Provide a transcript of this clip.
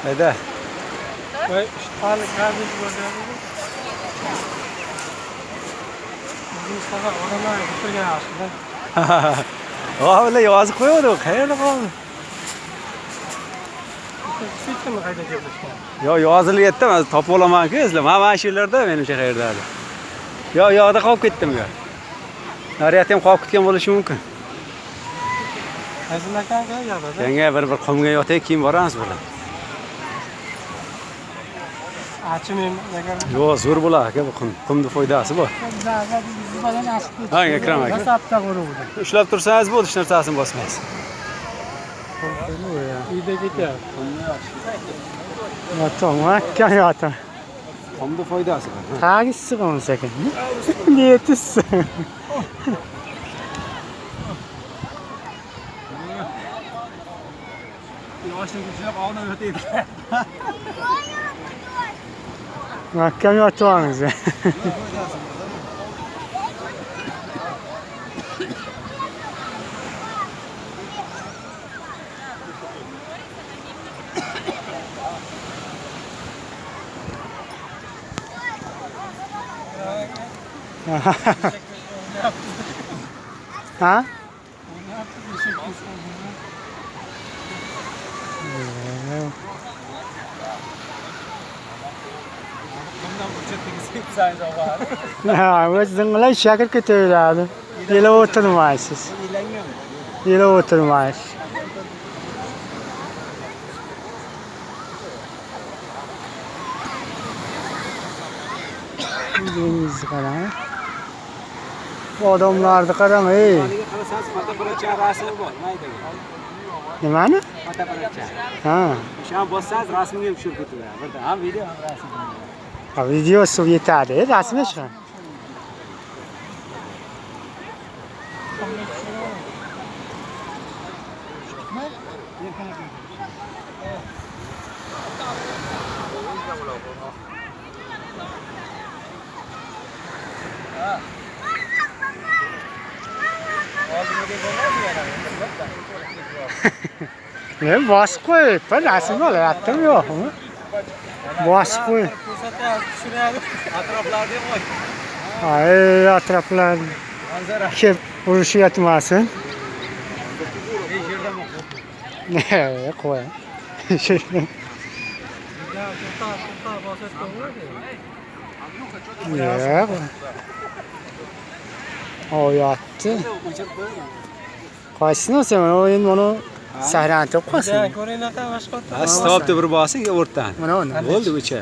Hayda. Voy, ishqalik gazet bo'lyapti. Biz faqat odamlar bitirgan yaxshi-da. O'g'li yozib qo'yadi, qayerda qoldi? Hechmi qayda joylashgan? Yo, yozilyapti, men topib olaman-ku, izlab. Mana shu yerlarda menimcha qayerdadir. Yo, yoqda qolib ketdim yo. Nariyat ham qolib ketgan bo'lishi mumkin. Qaysi makonga yo'qda? Yanga bir qumga yotay, keyin boramiz bilan. Achimen agar Yo, zo'r bo'ladi aka bu qumni foydasi bor. Ha, Akram aka. Nasabda bo'ladi. Ushlab tursangiz bo'ldi, hech narsasini bosmaysiz. Uyda ketyapti. Yotam, hakka yotam. Qumni foydasi bor. Tagisi qolsa ekan. Niyetiz. Yoshlik ushlab oldan o'taydi. Hakka yotamız. Ha? Ha, o'zinglar shakar ketaveradi. Yela o'tirmaysiz. Yela o'tirmaysiz. Dengiz qarang. Odamlarni qarang, ey. Qarasangiz, fotoapparatcha rasmi bor, maydaga. Nimani? Fotoapparatcha. Ha. O'shani bossangiz, rasmga ham tushirib ketiladi. Birda ham video, ham rasm. Ha, videosi yetadi, rasmi chiqadi. Ne bosib qo'y, rasmni olyaptimi yo'qmi? Bosib qo'y. Atroflarga qo'y. Ay, atroflar kelib urushyapmasin. Ne, qo'y. Yo'q. Oyatdi. Qaysini sen o'yin buni sahrantib qo'ysin. Ko'ringlar boshqa. Stopda bir bosing o'rtadan. Mana uni. Bo'ldi o'cha.